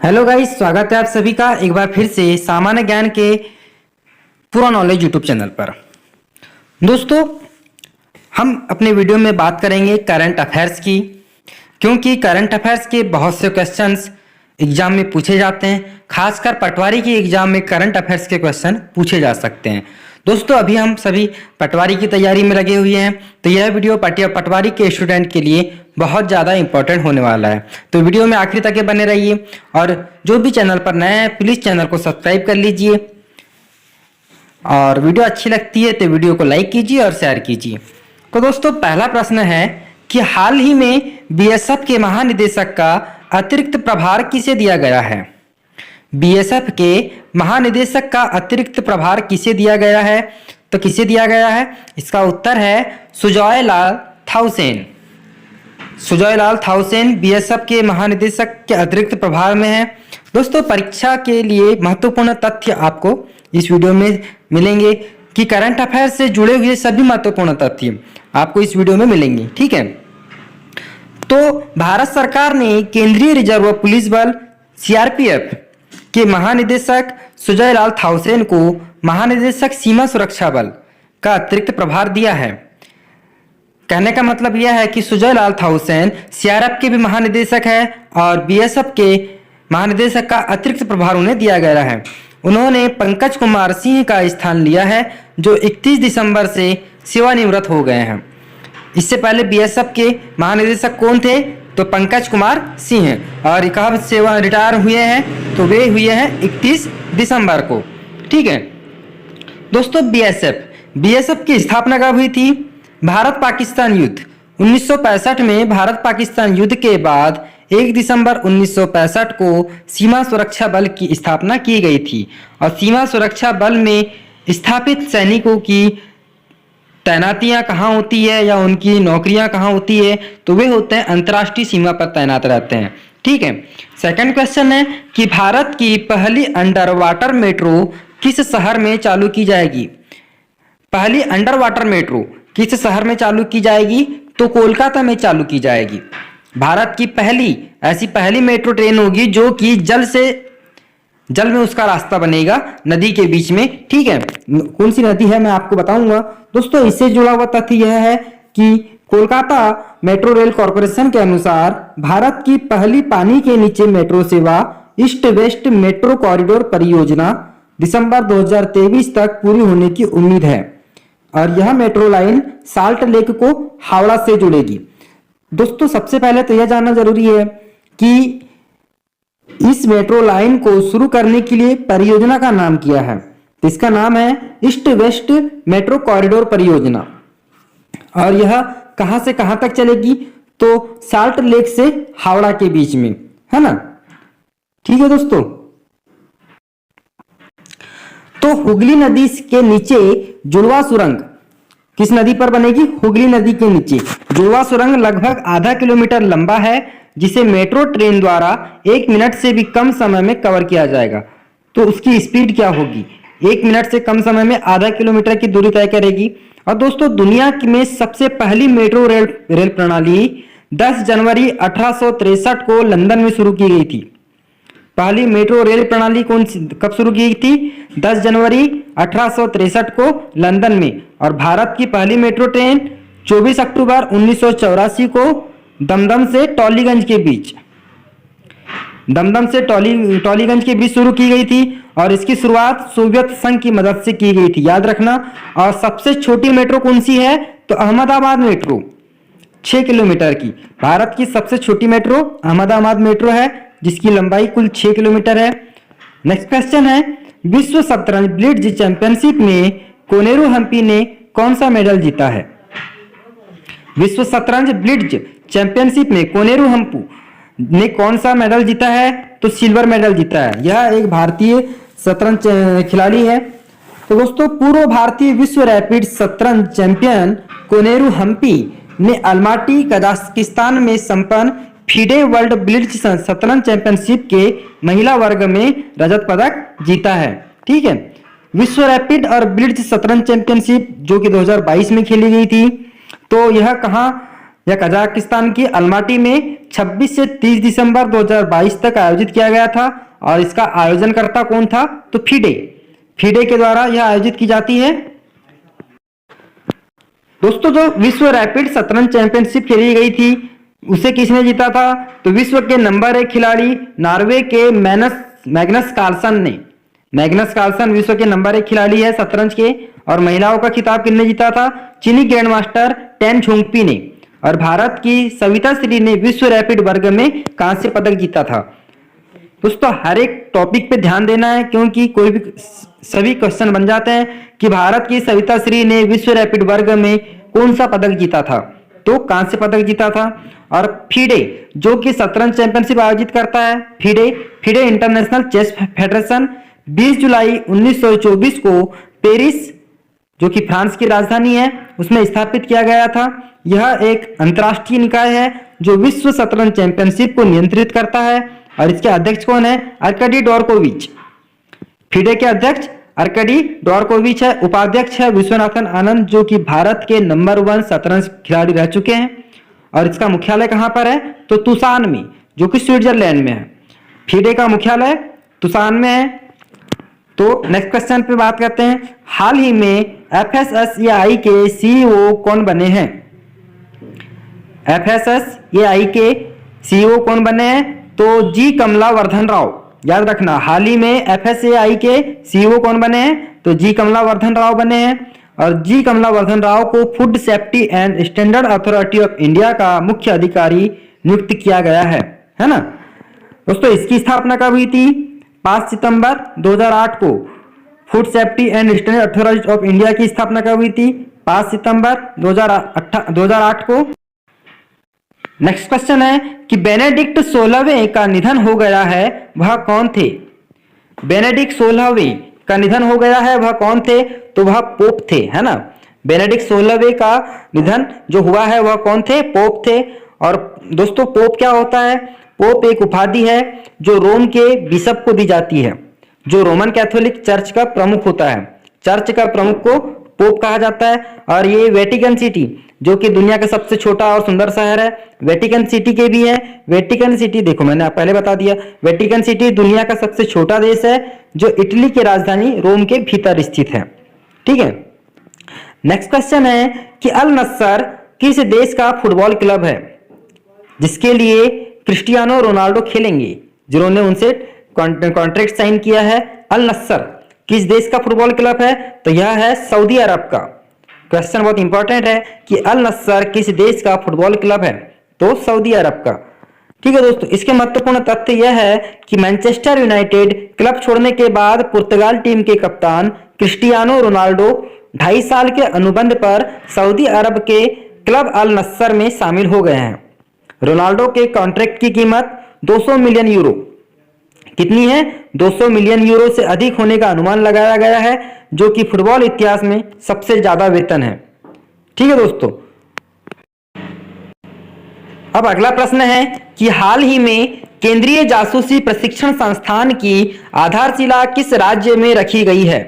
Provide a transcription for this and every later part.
Hello guys, स्वागत है आप सभी का एक बार फिर से सामान्य ज्ञान के पूरा नॉलेज यूट्यूब चैनल पर। दोस्तों, हम अपने वीडियो में बात करेंगे करंट अफेयर्स की, क्योंकि करंट अफेयर्स के बहुत से क्वेश्चंस एग्जाम में पूछे जाते हैं। खासकर पटवारी की एग्जाम में करंट अफेयर्स के क्वेश्चन पूछे जा सकते हैं। दोस्तों, अभी हम सभी पटवारी की तैयारी में लगे हुए हैं, तो यह वीडियो पटवारी के स्टूडेंट के लिए बहुत ज़्यादा इंपॉर्टेंट होने वाला है। तो वीडियो में आखिर तक बने रहिए, और जो भी चैनल पर नए हैं प्लीज़ चैनल को सब्सक्राइब कर लीजिए, और वीडियो अच्छी लगती है तो वीडियो को लाइक कीजिए और शेयर कीजिए। तो दोस्तों, पहला प्रश्न है कि हाल ही में बीएसएफ के महानिदेशक का अतिरिक्त प्रभार किसे दिया गया है? बीएसएफ के महानिदेशक का अतिरिक्त प्रभार किसे दिया गया है? तो किसे दिया गया है? इसका उत्तर है सुजॉय लाल थाउसेन। सुजॉय लाल थाउसेन बीएसएफ के महानिदेशक के अतिरिक्त प्रभार में है। दोस्तों, परीक्षा के लिए महत्वपूर्ण तथ्य आपको इस वीडियो में मिलेंगे कि करंट अफेयर से जुड़े हुए सभी महत्वपूर्ण तथ्य आपको इस वीडियो में मिलेंगे। ठीक है, तो भारत सरकार ने केंद्रीय रिजर्व पुलिस बल सीआरपीएफ के महानिदेशक सुजॉय लाल थाउसेन को महानिदेशक सीमा सुरक्षा बल का अतिरिक्त प्रभार दिया है। कहने का मतलब यह है कि सुजॉय लाल थाउसेन सीआरपीएफ के भी महानिदेशक है और बीएसएफ के महानिदेशक का अतिरिक्त प्रभार उन्हें दिया गया है। उन्होंने पंकज कुमार सिंह का स्थान लिया है, जो 31 दिसंबर से सेवानिवृत्त हो गए हैं। इससे पहले बीएसएफ के महानिदेशक कौन थे? तो पंकज कुमार सिंह, और कब सेवा रिटायर हुए हैं? तो वे हुए हैं 31 दिसंबर को। ठीक है दोस्तों, बीएसएफ की स्थापना कब हुई थी? भारत पाकिस्तान युद्ध 1965 में भारत पाकिस्तान युद्ध के बाद 1 दिसंबर 1965 को सीमा सुरक्षा बल की स्थापना की गई थी, और सीमा सुरक्षा बल में स्थापित सैनिकों की तैनातियां कहाँ होती है या उनकी नौकरियां कहाँ होती है? तो वे होते हैं अंतर्राष्ट्रीय सीमा पर तैनात रहते हैं। ठीक है, सेकंड क्वेश्चन है कि भारत की पहली अंडर वाटर मेट्रो किस शहर में चालू की जाएगी? पहली अंडर वाटर मेट्रो किस शहर में चालू की जाएगी? तो कोलकाता में चालू की जाएगी। भारत की पहली मेट्रो ट्रेन होगी जो कि जल में उसका रास्ता बनेगा, नदी के बीच में। ठीक है, कौन सी नदी है मैं आपको बताऊंगा। दोस्तों, इससे जुड़ा हुआ तथ्य यह है कि कोलकाता मेट्रो रेल कॉरपोरेशन के अनुसार भारत की पहली पानी के नीचे मेट्रो सेवा ईस्ट वेस्ट मेट्रो कॉरिडोर परियोजना दिसंबर 2023 तक पूरी होने की उम्मीद है, और यह मेट्रो लाइन साल्ट लेक को हावड़ा से जोड़ेगी। दोस्तों, सबसे पहले तो यह जानना जरूरी है कि इस मेट्रो लाइन को शुरू करने के लिए परियोजना का नाम किया है, तो इसका नाम है ईस्ट वेस्ट मेट्रो कॉरिडोर परियोजना, और यह कहां से कहां तक चलेगी? तो साल्ट लेक से हावड़ा के बीच में, है ना। ठीक है दोस्तों, तो हुगली नदी के नीचे जुड़वा सुरंग किस नदी पर बनेगी? हुगली नदी के नीचे जुड़वा सुरंग लगभग आधा किलोमीटर लंबा है, जिसे मेट्रो ट्रेन द्वारा 1 मिनट से भी कम समय में कवर किया जाएगा। तो उसकी स्पीड क्या होगी? 1 मिनट से कम समय में आधा किलोमीटर की दूरी तय करेगी। और दोस्तों, दुनिया में सबसे पहली मेट्रो रेल प्रणाली 10 जनवरी 1863 को लंदन में शुरू की गई थी। पहली मेट्रो रेल प्रणाली कब शुरू की गई थी? 10 जनवरी 1863 को लंदन में। और भारत की पहली मेट्रो ट्रेन 24 अक्टूबर 1984 को दमदम से टॉलीगंज के बीच शुरू की गई थी, और इसकी शुरुआत सोवियत संघ की मदद से की गई थी, याद रखना। और सबसे छोटी मेट्रो कौन सी है? तो अहमदाबाद मेट्रो, 6 किलोमीटर की। भारत की सबसे छोटी मेट्रो अहमदाबाद मेट्रो है, जिसकी लंबाई कुल 6 किलोमीटर है। नेक्स्ट क्वेश्चन है, विश्व शतरंज ब्लिट्ज चैंपियनशिप में कोनेरू हम्पी ने कौन सा मेडल जीता है? विश्व शतरंज ब्लिट्ज चैंपियनशिप में कोनेरू हम्पी ने कौन सा मेडल जीता है? तो सिल्वर मेडल जीता है। यह एक भारतीय शतरंज खिलाड़ी है। तो दोस्तों, पूर्व भारतीय विश्व रैपिड शतरंज चैंपियन कोनेरू हम्पी ने अल्माटी कजाकिस्तान में संपन्न फीडे वर्ल्ड ब्लिट्ज शतरंज चैंपियनशिप के महिला वर्ग में रजत पदक जीता है। ठीक है, विश्व रैपिड और ब्लिट्ज शतरंज चैंपियनशिप जो कि 2022 में खेली गई थी, तो यह कहाँ यह कजाकिस्तान की अलमाटी में 26 से 30 दिसंबर 2022 तक आयोजित किया गया था और इसका आयोजनकर्ता कौन था? तो फीडे, फीडे के द्वारा यह आयोजित की जाती है। दोस्तों जो विश्व रैपिड शतरंज चैंपियनशिप खेली गई थी उसे किसने जीता था? तो विश्व के नंबर 1 खिलाड़ी नॉर्वे के मैग्नस कार्लसन ने। मैग्नस कार्लसन विश्व के नंबर 1 खिलाड़ी है शतरंज के। और महिलाओं का खिताब किसने जीता था? चीनी ग्रैंड मास्टर टेन झोंगपी ने। और भारत की सविता श्री ने विश्व रैपिड वर्ग में कांस्य पदक जीता था। दोस्तों हर एक टॉपिक पे ध्यान देना है क्योंकि कोई भी सभी क्वेश्चन बन जाते हैं कि भारत की सविता श्री ने विश्व रैपिड वर्ग में कौन सा पदक जीता था? तो कांस्य पदक जीता था। और फीडे जो कि शतरंज चैंपियनशिप आयोजित करता है, फीडे इंटरनेशनल चेस फेडरेशन 20 जुलाई 1924 को पेरिस जो कि फ्रांस की राजधानी है उसमें स्थापित किया गया था। यह एक अंतर्राष्ट्रीय निकाय है जो विश्व शतरंज चैंपियनशिप को नियंत्रित करता है। और इसके अध्यक्ष कौन है? अर्कडी डोर्कोविच। फीडे के अध्यक्ष अर्कडी डोर्कोविच है। उपाध्यक्ष है विश्वनाथन आनंद जो कि भारत के नंबर 1 शतरंज खिलाड़ी रह चुके हैं। और इसका मुख्यालय कहां पर है? तो तुसान में जो कि स्विट्जरलैंड में है। फीडे का मुख्यालय तुसान में है। तो नेक्स्ट क्वेश्चन पे बात करते हैं। हाल ही में FSSAI के सीईओ कौन बने हैं? FSSAI के सीईओ कौन बने हैं? तो जी कमलावर्धन राव। याद रखना हाल ही में FSSAI के सीईओ कौन बने हैं? तो जी कमलावर्धन राव बने हैं। और जी कमलावर्धन राव को food safety and standard authority of India का मुख्य अधिकारी नियुक्त किया गया है ना। दोस्तों इसकी स्थापना कब हुई थी? 5 सितंबर 2008 को food safety and standard authority of India की स्थापना कब हुई थी? 5 सितंबर 2008 को। नेक्स्ट क्वेश्चन है कि बेनेडिक्ट 16वें का निधन हो गया है, वह कौन थे? बेनेडिक्ट 16वें का निधन हो गया है, वह कौन थे? तो वह पोप थे, है ना। बेनेडिक्ट 16वें का निधन जो हुआ है वह कौन थे? पोप थे। और दोस्तों पोप क्या होता है? पोप एक उपाधि है जो रोम के बिशप को दी जाती है, जो रोमन कैथोलिक चर्च का प्रमुख होता है। चर्च का प्रमुख को पोप कहा जाता है। और ये वेटिकन सिटी जो कि दुनिया का सबसे छोटा और सुंदर शहर है, वेटिकन सिटी के भी है। वेटिकन सिटी देखो मैंने पहले बता दिया, वेटिकन सिटी दुनिया का सबसे छोटा देश है जो इटली की राजधानी रोम के भीतर स्थित है। ठीक है। नेक्स्ट क्वेश्चन है कि अल नस्सर किस देश का फुटबॉल क्लब है जिसके लिए क्रिस्टियानो रोनाल्डो खेलेंगे? जिन्होंने उनसे कॉन्ट्रैक्ट साइन किया है। अल नस्सर किस देश का फुटबॉल क्लब है? तो यह है सऊदी अरब का। क्वेश्चन बहुत इंपॉर्टेंट है कि अल नस्सर किस देश का फुटबॉल क्लब है? तो सऊदी अरब का। ठीक है दोस्तों, इसके महत्वपूर्ण तथ्य यह है कि मैनचेस्टर यूनाइटेड क्लब छोड़ने के बाद पुर्तगाल टीम के कप्तान क्रिस्टियानो रोनाल्डो 2.5 साल के अनुबंध पर सऊदी अरब के क्लब अल नस्सर में शामिल हो गए हैं। रोनाल्डो के कॉन्ट्रैक्ट की कीमत 200 मिलियन यूरो कितनी है? 200 मिलियन यूरो से अधिक होने का अनुमान लगाया गया है, जो कि फुटबॉल इतिहास में सबसे ज्यादा वेतन है। ठीक है दोस्तों, अब अगला प्रश्न है कि हाल ही में केंद्रीय जासूसी प्रशिक्षण संस्थान की आधारशिला किस राज्य में रखी गई है?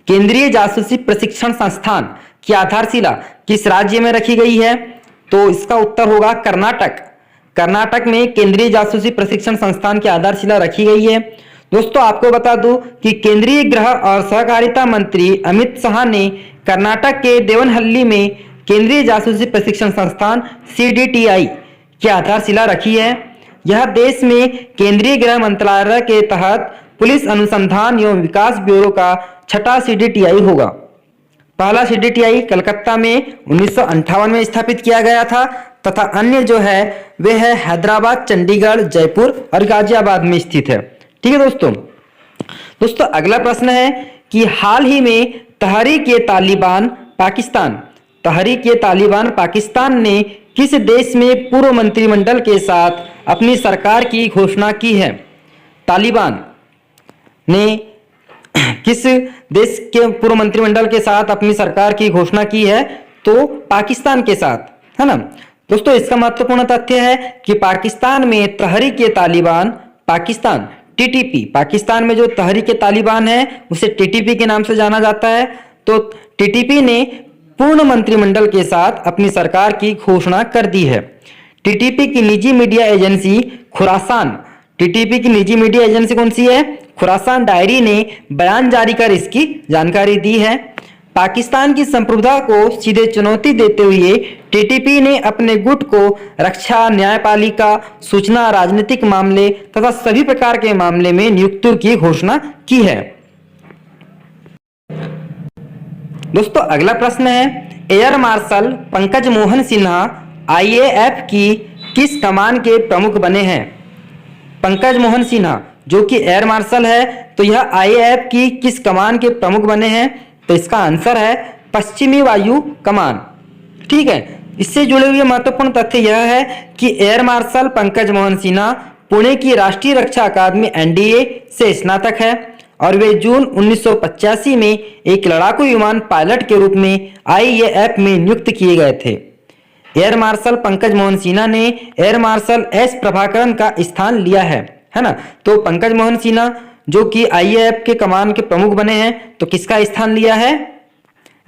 केंद्रीय जासूसी प्रशिक्षण संस्थान की आधारशिला किस राज्य में रखी गई है? तो इसका उत्तर होगा कर्नाटक। कर्नाटक में केंद्रीय जासूसी प्रशिक्षण संस्थान की आधारशिला रखी गई है। दोस्तों आपको बता दूं कि केंद्रीय गृह और सहकारिता मंत्री अमित शाह ने कर्नाटक के देवनहल्ली में केंद्रीय जासूसी प्रशिक्षण संस्थान CDTI की आधारशिला रखी है। यह देश में केंद्रीय गृह मंत्रालय के तहत पुलिस अनुसंधान एवं विकास ब्यूरो का 6ठा CDTI होगा। पहला CDTI कलकत्ता में 1958 में स्थापित किया गया था तथा अन्य जो है वे है हैदराबाद, चंडीगढ़, जयपुर और गाजियाबाद में स्थित है। ठीक है दोस्तों अगला प्रश्न है कि हाल ही में तहरीक-ए-तालिबान पाकिस्तान ने किस देश में पूर्व मंत्रिमंडल के साथ अपनी सरकार की घोषणा की है? तालिबान ने किस देश के पूर्व मंत्रिमंडल के साथ अपनी सरकार की घोषणा की है? तो पाकिस्तान के साथ, है ना। दोस्तों इसका महत्वपूर्ण तथ्य है कि पाकिस्तान में तहरीक-ए-तालिबान पाकिस्तान TTP, पाकिस्तान में जो तहरीक-ए-तालिबान है उसे TTP के नाम से जाना जाता है। तो TTP ने पूर्ण मंत्रिमंडल के साथ अपनी सरकार की घोषणा कर दी है। टीटीपी की निजी मीडिया एजेंसी खुरासान, टीटीपी की निजी मीडिया एजेंसी कौन सी है? खुरासान डायरी ने बयान जारी कर इसकी जानकारी दी है। पाकिस्तान की संप्रभुता को सीधे चुनौती देते हुए टीटीपी ने अपने गुट को रक्षा, न्यायपालिका, सूचना, राजनीतिक मामले तथा सभी प्रकार के मामले में नियुक्ति की घोषणा की है। दोस्तों अगला प्रश्न है, air marshal Pankaj Mohan Sinha IAF की किस कमान के प्रमुख बने हैं? पंकज मोहन सिन्हा जो कि एयर मार्शल है, तो यह आईएएफ की किस कमान के प्रमुख बने हैं? तो इसका आंसर है पश्चिमी वायु कमान। ठीक है, इससे जुड़े हुए महत्वपूर्ण तथ्य यह है कि एयर मार्शल पंकज मोहन सिन्हा पुणे की राष्ट्रीय रक्षा अकादमी एनडीए से स्नातक है और वे जून 1985 में एक लड़ाकू विमान पायलट के रूप में आईएएफ में नियुक्त किए गए थे। एयर मार्शल पंकज मोहन सिन्हा ने एयर मार्शल एस प्रभाकरन का स्थान लिया है ना। तो पंकज मोहन सिन्हा जो कि आईएएफ के कमान के प्रमुख बने हैं, तो किसका स्थान लिया है?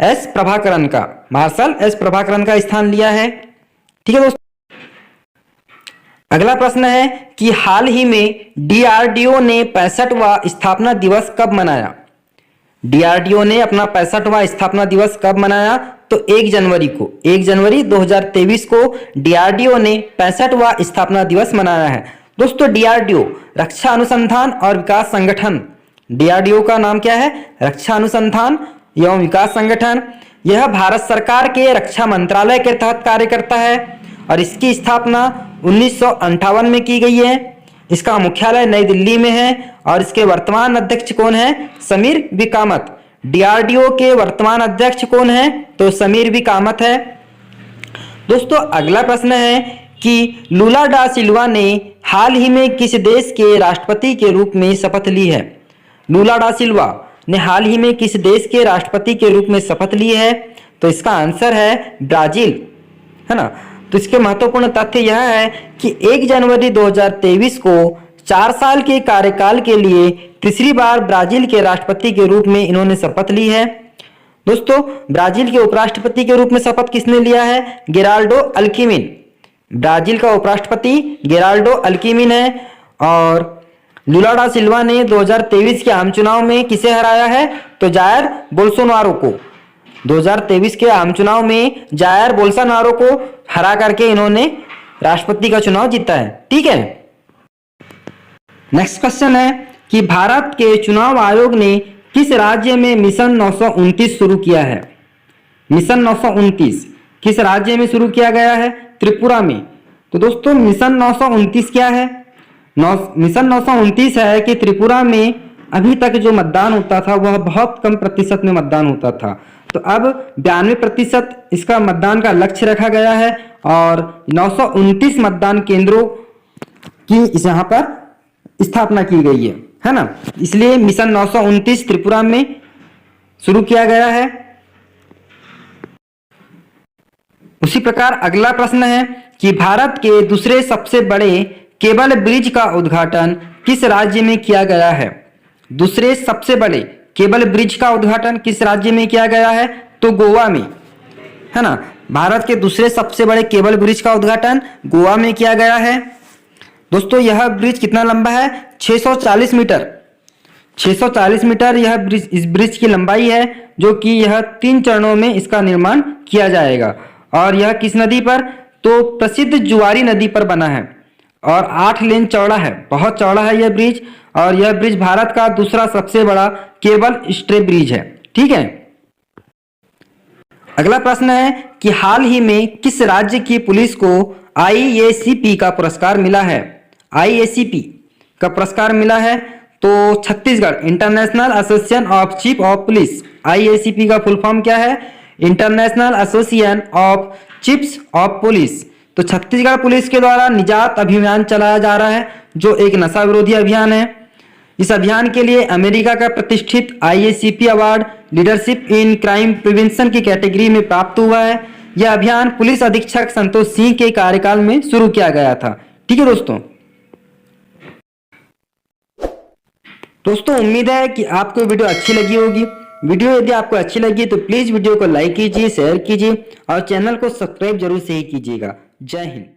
एस प्रभाकरन का, मार्शल एस प्रभाकरन का स्थान लिया है। ठीक है दोस्तों, अगला प्रश्न है कि हाल ही में डीआरडीओ ने 65वां स्थापना दिवस कब मनाया? डीआरडीओ ने अपना 65वां स्थापना दिवस कब मनाया? तो 1 जनवरी को, 1 जनवरी 2023 को डीआरडीओ ने 65वां स्थापना दिवस मनाया है। दोस्तों डीआरडीओ रक्षा अनुसंधान और विकास संगठन, डीआरडीओ का नाम क्या है? रक्षा अनुसंधान एवं विकास संगठन। यह भारत सरकार के रक्षा मंत्रालय के तहत कार्य करता है और इसकी स्थापना 1958 में की गई है। इसका मुख्यालय नई दिल्ली में है और इसके वर्तमान अध्यक्ष कौन है? समीर वी कामत। डीआरडीओ के वर्तमान अध्यक्ष कौन है? तो समीर वी कामत है। दोस्तों अगला प्रश्न है कि लूला डा सिल्वा ने हाल ही में किस देश के राष्ट्रपति के रूप में शपथ ली है? लूला डा सिल्वा ने हाल ही में किस देश के राष्ट्रपति के रूप में शपथ ली है? तो इसका आंसर है ब्राजील, है ना। तो इसके महत्वपूर्ण तथ्य यह है कि 1 जनवरी 2023 को 4 साल के कार्यकाल के लिए तीसरी बार ब्राजील के राष्ट्रपति के रूप में इन्होंने शपथ ली है। दोस्तों ब्राजील के उपराष्ट्रपति के रूप में शपथ किसने लिया है? गेराल्डो अल्किमिन। ब्राजील का उपराष्ट्रपति गेराल्डो अल्किमिन है। और लूला डा सिल्वा ने 2023 के आम चुनाव में किसे हराया है? तो जायर बोल्सोनारो को। 2023 के आम चुनाव में जायर बोल्सोनारो को हरा करके इन्होंने राष्ट्रपति का चुनाव जीता है। ठीक है, नेक्स्ट क्वेश्चन है कि भारत के चुनाव आयोग ने किस राज्य में मिशन 929 शुरू किया है? मिशन 929 किस राज्य में शुरू किया गया है? त्रिपुरा में। तो दोस्तों मिशन 929 क्या है? मिशन 929 है कि त्रिपुरा में अभी तक जो मतदान होता था वह बहुत कम प्रतिशत में मतदान होता था, तो अब 92% इसका मतदान का लक्ष्य रखा गया है और 929 मतदान केंद्रों की इस यहाँ पर स्थापना की गई है ना। इसलिए मिशन 929 त्रिपुरा में शुरू किया गया है। उसी प्रकार अगला प्रश्न है कि भारत के दूसरे सबसे बड़े केबल ब्रिज का उद्घाटन किस राज्य में किया गया है? दूसरे सबसे बड़े केबल ब्रिज का उद्घाटन किस राज्य में किया गया है? तो गोवा में, है ना। भारत के दूसरे सबसे बड़े केबल ब्रिज का उद्घाटन गोवा में किया गया है। दोस्तों यह ब्रिज कितना लंबा है? 640 मीटर। 640 मीटर यह ब्रिज, इस ब्रिज की लंबाई है, जो कि यह 3 चरणों में इसका निर्माण किया जाएगा। और यह किस नदी पर? तो प्रसिद्ध जुआरी नदी पर बना है और 8 लेन चौड़ा है, बहुत चौड़ा है यह ब्रिज। और यह ब्रिज भारत का दूसरा सबसे बड़ा केबल स्टे ब्रिज है। ठीक है, अगला प्रश्न है कि हाल ही में किस राज्य की पुलिस को आईएसीपी का पुरस्कार मिला है? आईएसीपी का पुरस्कार मिला है तो Chhattisgarh, international association of chief of police. आईएसीपी का फुल फॉर्म क्या है? International association of chiefs of police. तो छत्तीसगढ़ पुलिस के द्वारा निजात अभियान चलाया जा रहा है, जो एक नशा विरोधी अभियान है। इस अभियान के लिए अमेरिका का प्रतिष्ठित आईएसीपी award leadership in crime prevention की कैटेगरी में प्राप्त हुआ है। यह अभियान पुलिस अधीक्षक संतोष सिंह के कार्यकाल में शुरू किया गया था। ठीक है दोस्तों उम्मीद है कि आपको वीडियो अच्छी लगी होगी। वीडियो यदि आपको अच्छी लगी तो प्लीज वीडियो को लाइक कीजिए, शेयर कीजिए और चैनल को सब्सक्राइब जरूर से ही कीजिएगा। जय हिंद।